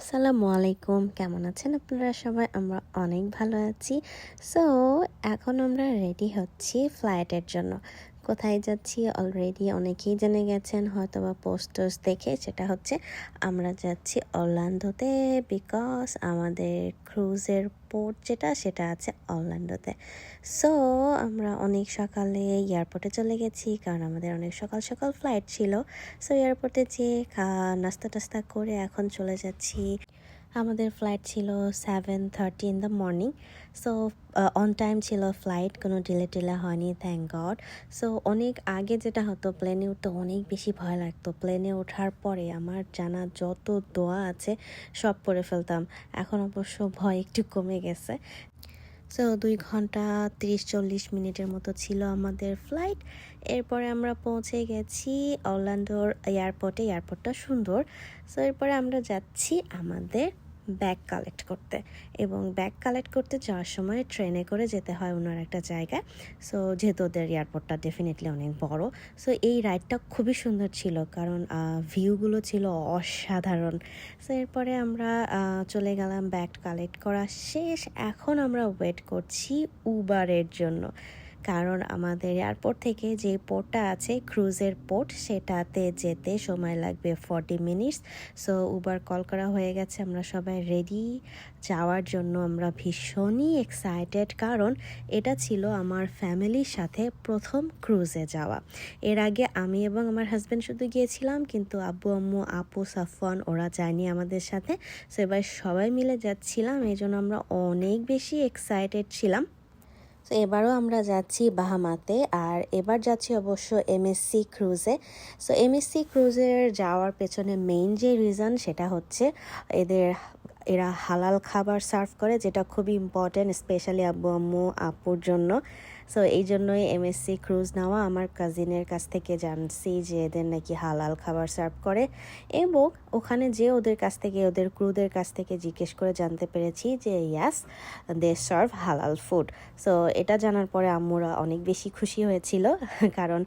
আসসালামু আলাইকুম, কেমন আছেন আপনারা সবাই? আমরা অনেক ভালো আছি। সো এখন আমরা রেডি হচ্ছি ফ্লাইটের জন্য। কোথায় যাচ্ছি অলরেডি অনেকেই জেনে গেছেন হয়তোবা পোস্টার্স দেখে। সেটা হচ্ছে আমরা যাচ্ছি অরল্যান্ডোতে, বিকজ আমাদের ক্রুজের পোর্ট যেটা সেটা আছে অরল্যান্ডোতে। সো আমরা অনেক সকালে এয়ারপোর্টে চলে গেছি, কারণ আমাদের অনেক সকাল সকাল ফ্লাইট ছিল। সো এয়ারপোর্টে যেয়ে নাস্তা টাস্তা করে এখন চলে যাচ্ছি। আমাদের ফ্লাইট ছিল 7:30 in the morning. So on time ছিল ফ্লাইট, কোনো টিলে হয়নি, থ্যাংক গড। সো অনেক আগে যেটা হতো, প্লেনে উঠতে অনেক বেশি ভয় লাগতো। প্লেনে ওঠার পরে আমার জানা যত দোয়া আছে সব পড়ে ফেলতাম। এখন অবশ্য ভয় একটু কমে গেছে। সো 2 ঘন্টা 30-40 মিনিটের মতো ছিল আমাদের ফ্লাইট। এরপরে আমরা পৌঁছে গেছি অরল্যান্ডোর এয়ারপোর্টে। এয়ারপোর্টটা সুন্দর। সো এরপরে আমরা যাচ্ছি আমাদের ব্যাগ কালেক্ট করতে, এবং ব্যাগ কালেক্ট করতে যাওয়ার সময় ট্রেনে করে যেতে হয় ওনার একটা জায়গায়। সো যেহেতু ওদের এয়ারপোর্টটা ডেফিনেটলি অনেক বড়, সো এই রাইডটা খুবই সুন্দর ছিল, কারণ ভিউগুলো ছিল অসাধারণ। সো এরপরে আমরা চলে গেলাম, ব্যাগ কালেক্ট করা শেষ। এখন আমরা ওয়েট করছি উবারের জন্য, কারণ আমাদের এয়ারপোর্ট থেকে যে পোর্টটা আছে ক্রুজের পোর্ট, সেটাতে যেতে সময় লাগবে 40 মিনিটস। সো উবার কল করা হয়ে গেছে, আমরা সবাই রেডি যাওয়ার জন্য। আমরা ভীষণই এক্সাইটেড, কারণ এটা ছিল আমার ফ্যামিলির সাথে প্রথম ক্রুজে যাওয়া। এর আগে আমি এবং আমার হাজব্যান্ড শুধু গিয়েছিলাম, কিন্তু আব্বু আম্মু আপু সাফওয়ান ওরা যায়নি আমাদের সাথে। সো এবার সবাই মিলে যাচ্ছিলাম, এই জন্য আমরা অনেক বেশি এক্সাইটেড ছিলাম। তো এবারও আমরা যাচ্ছি বাহামাতে, আর এবার যাচ্ছি অবশ্য এমএসসি ক্রুজে। সো এমএসসি ক্রুজের যাওয়ার পেছনে মেইন যে রিজন সেটা হচ্ছে এরা হালাল খাবার সার্ভ করে, যেটা খুবই ইম্পর্টেন্ট, স্পেশালি আব্বু আম্মু আপুর জন্য। সো এই জন্যই এমএসসি ক্রুজ নেওয়া। আমার কাজিনের কাছ থেকে জানছি যে এদের নাকি হালাল খাবার সার্ভ করে, এবং ওখানে যে ওদের কাছ থেকে, ওদের ক্রুদের কাছ থেকে জিজ্ঞেস করে জানতে পেরেছি যে ইয়াস, দে সার্ভ হালাল ফুড। সো এটা জানার পরে আম্মুরা অনেক বেশি খুশি হয়েছিল, কারণ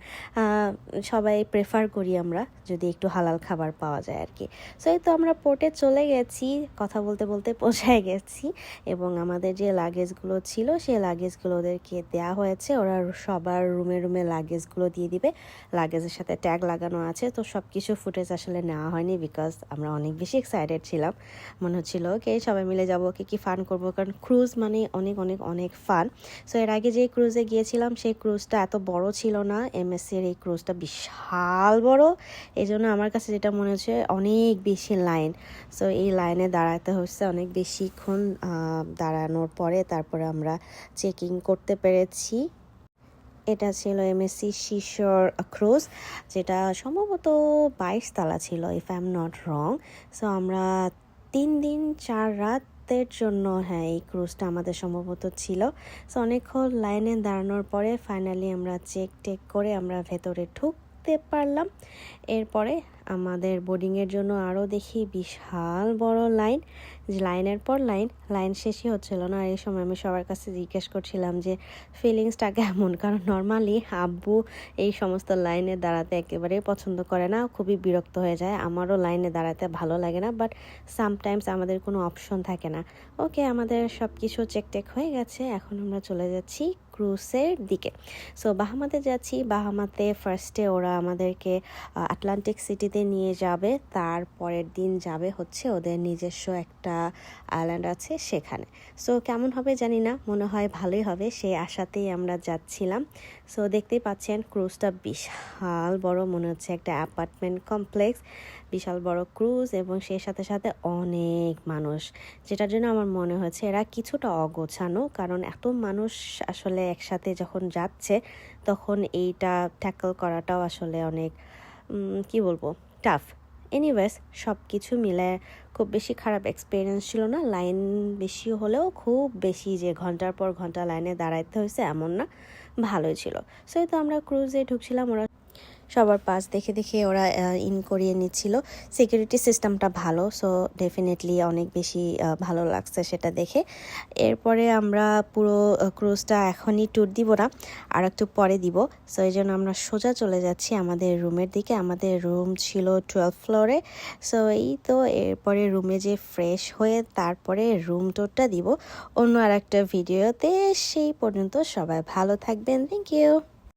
সবাই প্রেফার করি আমরা যদি একটু হালাল খাবার পাওয়া যায় আর কি। সো এই তো আমরা পোর্টে চলে গেছি, কথা বলতে বলতে পৌঁছায় গেছি, এবং আমাদের যে লাগেজগুলো ছিল সেই লাগেজগুলো ওদেরকে দেওয়া হয়েছে। ওরা সবার রুমে রুমে লাগেজগুলো দিয়ে দিবে। লাগেজের সাথে ট্যাগ লাগানো আছে। তো সব কিছু ফুটেজ আসলে নেওয়া হয়নি, বিকজ আমরা অনেক বেশি এক্সাইটেড ছিলাম। মনে হচ্ছিল ওকে সবাই মিলে যাবো, কি ফান করবো, কারণ ক্রুজ মানে অনেক অনেক অনেক ফান। সো এর আগে যে ক্রুজে গিয়েছিলাম সেই ক্রুজটা এত বড় ছিল না, এমএসসির এই ক্রুজটা বিশাল বড়। এই জন্য আমার কাছে যেটা মনে হচ্ছে অনেক বেশি লাইন। সো এই লাইনে দাঁড়াতে হচ্ছে অনেক বেশিক্ষণ। দাঁড়ানোর পরে তারপরে আমরা চেকিং করতে পেরেছি। এটা ছিল এমএসসি শিশোর ক্রুজ, যেটা সম্ভবত 22 তালা ছিল, if I am not wrong. So আমরা 3 দিন 4 রাতের জন্য, হ্যাঁ, এই ক্রুজটা আমাদের সম্ভবত ছিল। সো অনেকক্ষণ লাইনে দাঁড়ানোর পরে ফাইনালি আমরা চেক করে আমরা ভেতরে ঢুকতে পারলাম। এরপরে আমাদের বোর্ডিংয়ের জন্য আরও দেখি বিশাল বড় লাইন, লাইনের পর লাইন শেষই হচ্ছিল না। আর এই সময় আমি সবার কাছে জিজ্ঞেস করছিলাম যে ফিলিংসটা কেমন, কারণ নর্মালি আব্বু এই সমস্ত লাইনে দাঁড়াতে একেবারেই পছন্দ করে না, খুবই বিরক্ত হয়ে যায়। আমারও লাইনে দাঁড়াতে ভালো লাগে না, বাট সামটাইমস আমাদের কোনো অপশন থাকে না। ওকে, আমাদের সব কিছু চেক হয়ে গেছে, এখন আমরা চলে যাচ্ছি ক্রুজের দিকে। সো বাহামাতে যাচ্ছি। বাহামাতে ফার্স্টে ওরা আমাদেরকে আটলান্টিক সিটিতে নিয়ে যাবে, তারপরের দিন যাবে হচ্ছে ওদের নিজস্ব একটা আইল্যান্ড আছে সেখানে। সো কেমন হবে জানি না, মনে হয় ভালোই হবে, সেই আশাতেই আমরা যাচ্ছিলাম। সো দেখতেই পাচ্ছেন ক্রুজটা বিশাল বড়, মনে হচ্ছে একটা অ্যাপার্টমেন্ট কমপ্লেক্স। বিশাল বড় ক্রুজ, এবং সেই সাথে সাথে অনেক মানুষ, যেটার জন্য আমার মনে হয়েছে এরা কিছুটা অগোছানো, কারণ এত মানুষ আসলে একসাথে যখন যাচ্ছে তখন এইটা ট্যাকল করাটাও আসলে অনেক কি বলবো, টাফ। এনিওয়েজ, সব কিছু মিলে খুব বেশি খারাপ এক্সপিরিয়েন্স ছিল না। লাইন বেশি হলেও খুব বেশি যে ঘন্টার পর ঘন্টা লাইনে দাঁড়াইতে হয়েছে এমন না, ভালোই ছিল। সো তো আমরা ক্রুজে ঢুকছিলাম, ওরা সবার পাস দেখে দেখে ওরা ইন করিয়ে নিচ্ছিল। সিকিউরিটি সিস্টেমটা ভালো, সো ডেফিনেটলি অনেক বেশি ভালো লাগছে সেটা দেখে। এরপরে আমরা পুরো ক্রুজটা এখনই ট্যুর দিব না, আর একটু পরে দিব। সো এই জন্য আমরা সোজা চলে যাচ্ছি আমাদের রুমের দিকে। আমাদের রুম ছিল 12 ফ্লোরে। সো এই তো এরপরে রুমে যে ফ্রেশ হয়ে তারপরে রুম ট্যুরটা দিব অন্য আর একটা ভিডিওতে। সেই পর্যন্ত সবাই ভালো থাকবেন। Thank you.